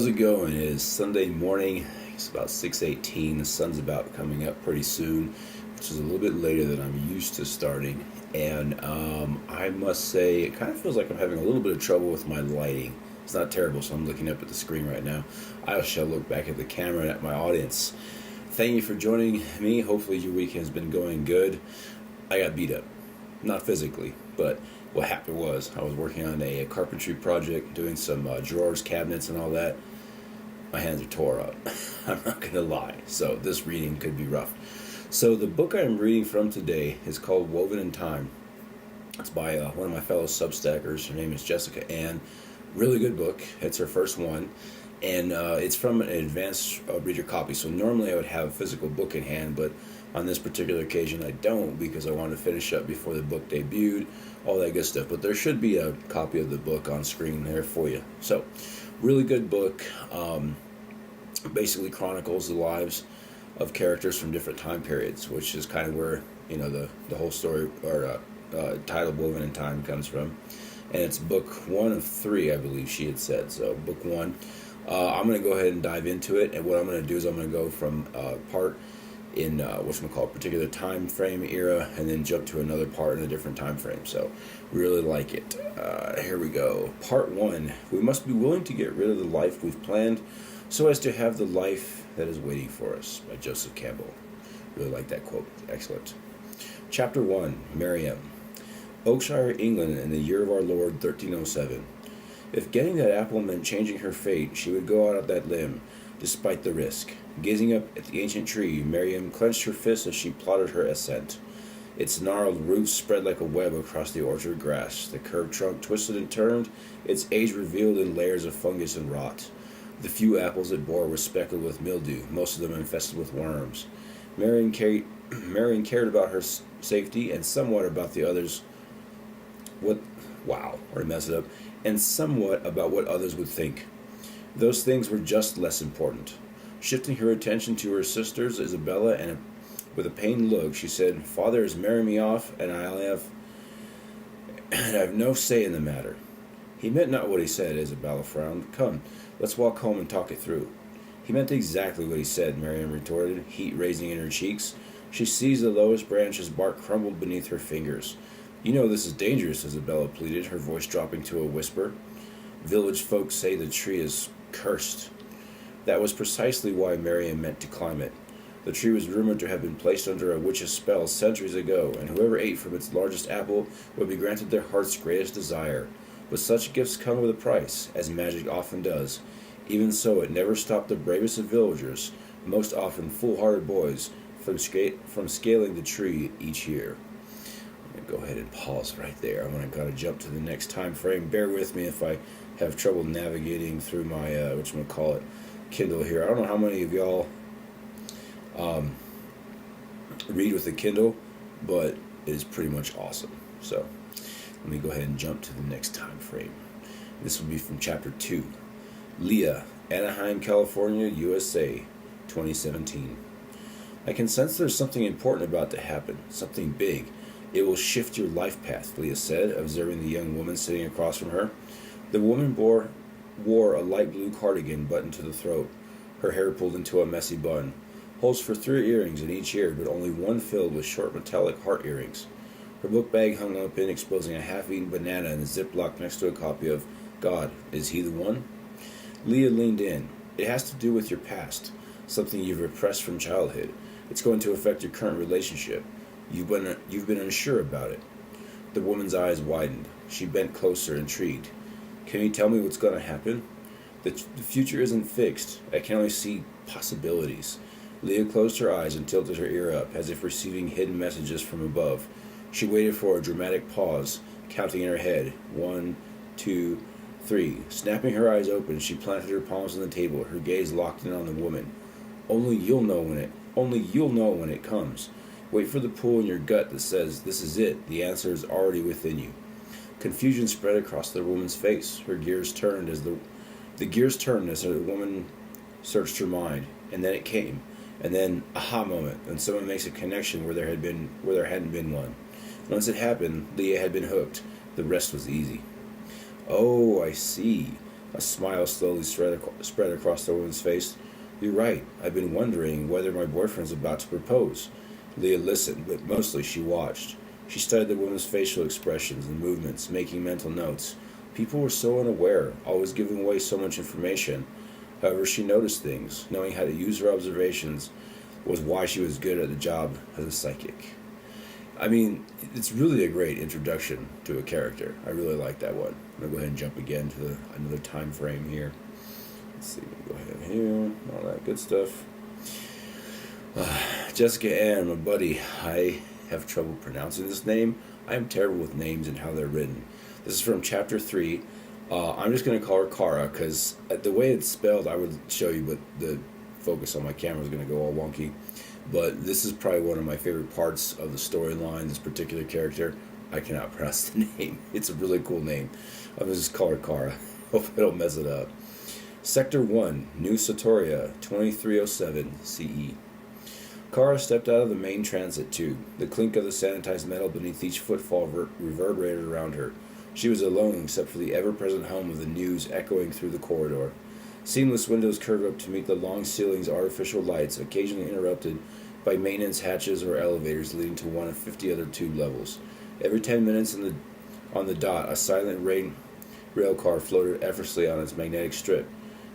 How's it going? It is Sunday morning. It's about 6:18. The sun's about coming up pretty soon, which is a little bit later than I'm used to starting. And I must say, it kind of feels like I'm having a little bit of trouble with my lighting. It's not terrible, so I'm looking up at the screen right now. I shall look back at the camera and at my audience. Thank you for joining me. Hopefully your week has been going good. I got beat up. Not physically, but what happened was I was working on a carpentry project, doing some drawers, cabinets, and all that. My hands are tore up. I'm not going to lie. So this reading could be rough. So the book I'm reading from today is called Woven in Time. It's by one of my fellow Substackers. Her name is Jessica Ann. Really good book. It's her first one. And it's from an advanced reader copy. So normally I would have a physical book in hand, but on this particular occasion I don't, because I wanted to finish up before the book debuted, all that good stuff. But there should be a copy of the book on screen there for you. So, really good book. Basically chronicles the lives of characters from different time periods, which is kind of where, the whole story or title Woven in Time comes from. And it's book 1 of 3, I believe she had said. So book 1. I'm going to go ahead and dive into it, and what I'm going to do is I'm going to go from part in particular time frame era, and then jump to another part in a different time frame. So really like it. Here we go. Part 1. We must be willing to get rid of the life we've planned so as to have the life that is waiting for us, by Joseph Campbell. Really like that quote. Excellent. Chapter 1. Miriam. Oakshire, England, in the year of our Lord 1307. If getting that apple meant changing her fate, she would go out on that limb, despite the risk. Gazing up at the ancient tree, Miriam clenched her fists as she plotted her ascent. Its gnarled roots spread like a web across the orchard grass. The curved trunk twisted and turned, its age revealed in layers of fungus and rot. The few apples it bore were speckled with mildew, most of them infested with worms. Miriam cared about her safety and somewhat about the others. And somewhat about what others would think. Those things were just less important. Shifting her attention to her sisters, Isabella, and with a pained look, she said, "Father is marrying me off, and I have no say in the matter." "He meant not what he said," Isabella frowned. "Come, let's walk home and talk it through." "He meant exactly what he said," Miriam retorted, heat raising in her cheeks. She seized the lowest branch as bark crumbled beneath her fingers. "You know this is dangerous," Isabella pleaded, her voice dropping to a whisper. "Village folks say the tree is cursed." That was precisely why Miriam meant to climb it. The tree was rumored to have been placed under a witch's spell centuries ago, and whoever ate from its largest apple would be granted their heart's greatest desire. But such gifts come with a price, as magic often does. Even so, it never stopped the bravest of villagers, most often foolhardy boys, from scaling the tree each year. I'm going to go ahead and pause right there. I'm going to kind of jump to the next time frame. Bear with me if I have trouble navigating through my, Kindle here. I don't know how many of y'all read with the Kindle, but it is pretty much awesome. So let me go ahead and jump to the next time frame. This will be from chapter 2. Leah, Anaheim, California, USA, 2017. I can sense there's something important about to happen, something big. It will shift your life path, Leah said, observing the young woman sitting across from her. The woman wore a light blue cardigan buttoned to the throat, her hair pulled into a messy bun. Holes for 3 earrings in each ear, but only one filled with short metallic heart earrings. Her book bag hung open, exposing a half-eaten banana in a ziploc next to a copy of God, Is He the One? Leah leaned in. It has to do with your past, something you've repressed from childhood. It's going to affect your current relationship. You've been unsure about it. The woman's eyes widened. She bent closer, intrigued. "Can you tell me what's going to happen?" The future isn't fixed. I can only see possibilities." Leah closed her eyes and tilted her ear up, as if receiving hidden messages from above. She waited for a dramatic pause, counting in her head. 1, 2, 3. Snapping her eyes open, she planted her palms on the table, her gaze locked in on the woman. Only you'll know when it comes. Wait for the pull in your gut that says, "This is it. The answer is already within you." Confusion spread across the woman's face. Her gears turned as the woman searched her mind, and then it came. And then, aha moment, when someone makes a connection where there hadn't been one. Once it happened, Leah had been hooked. The rest was easy. "Oh, I see." A smile slowly spread across the woman's face. You're right. I've been wondering whether my boyfriend's about to propose. Leah listened, but mostly she watched. She studied the woman's facial expressions and movements, making mental notes. People were so unaware, always giving away so much information. However, she noticed things. Knowing how to use her observations was why she was good at the job as a psychic. I mean, it's really a great introduction to a character. I really like that one. I'm gonna go ahead and jump again to another time frame here. Let's see, go ahead here, all that good stuff. Jessica Ann, my buddy, I have trouble pronouncing this name. I am terrible with names and how they're written. This is from chapter 3. I'm just going to call her Kara because the way it's spelled, I would show you, but the focus on my camera is going to go all wonky. But this is probably one of my favorite parts of the storyline, this particular character. I cannot pronounce the name. It's a really cool name. I'm going to just call her Kara. Hope I don't mess it up. Sector 1, New Satoria, 2307 CE. Kara stepped out of the main transit tube. The clink of the sanitized metal beneath each footfall reverberated around her. She was alone except for the ever-present hum of the news echoing through the corridor. Seamless windows curved up to meet the long ceiling's artificial lights, occasionally interrupted by maintenance hatches or elevators leading to one of 50 other tube levels. Every 10 minutes on the dot, a silent rail car floated effortlessly on its magnetic strip.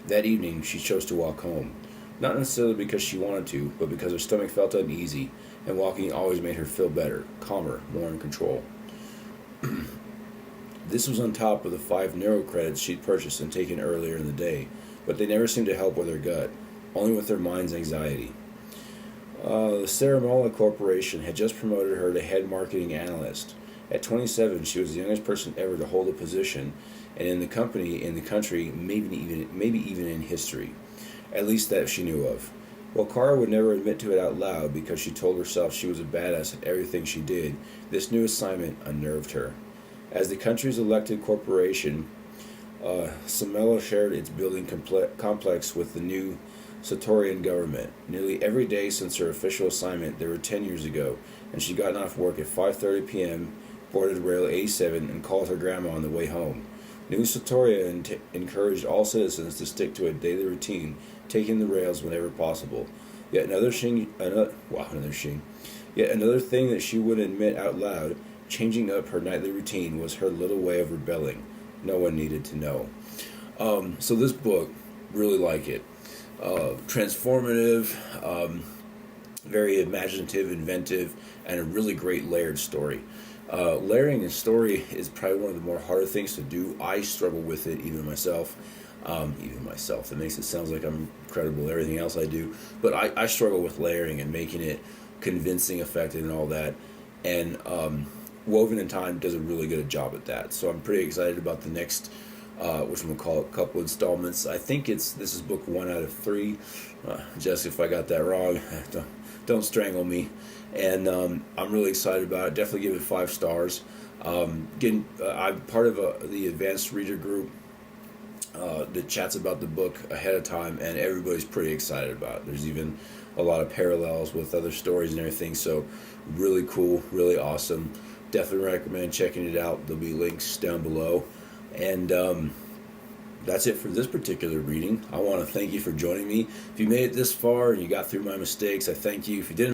That evening, she chose to walk home. Not necessarily because she wanted to, but because her stomach felt uneasy, and walking always made her feel better, calmer, more in control. This was on top of the 5 neuro credits she'd purchased and taken earlier in the day, but they never seemed to help with her gut, only with her mind's anxiety. The Ceremola Corporation had just promoted her to head marketing analyst. At 27, she was the youngest person ever to hold a position, and in the country, maybe even in history. At least that she knew of. While Kara would never admit to it out loud because she told herself she was a badass at everything she did, this new assignment unnerved her. As the country's elected corporation, Samela shared its building complex with the new Satorian government. Nearly every day since her official assignment, there were 10 years ago, and she'd gotten off work at 5:30 p.m., boarded rail 87, and called her grandma on the way home. New Satoria encouraged all citizens to stick to a daily routine, taking the rails whenever possible. Yet another thing that she wouldn't admit out loud, changing up her nightly routine, was her little way of rebelling. No one needed to know. So this book, really like it. Transformative, very imaginative, inventive, and a really great layered story. Layering a story is probably one of the more harder things to do. I struggle with it, even myself. It makes it sound like I'm incredible at everything else I do. But I struggle with layering and making it convincing, effective, and all that. And Woven in Time does a really good job at that. So I'm pretty excited about the next, which I'm going to call it, couple installments. I think this is book 1 out of 3. Jess, if I got that wrong, don't strangle me. And I'm really excited about it. Definitely give it 5 stars. I'm part of the advanced reader group that chats about the book ahead of time, and everybody's pretty excited about it. There's even a lot of parallels with other stories and everything, so really cool, really awesome. Definitely recommend checking it out. There'll be links down below. And that's it for this particular reading. I want to thank you for joining me. If you made it this far and you got through my mistakes, I thank you. If you didn't,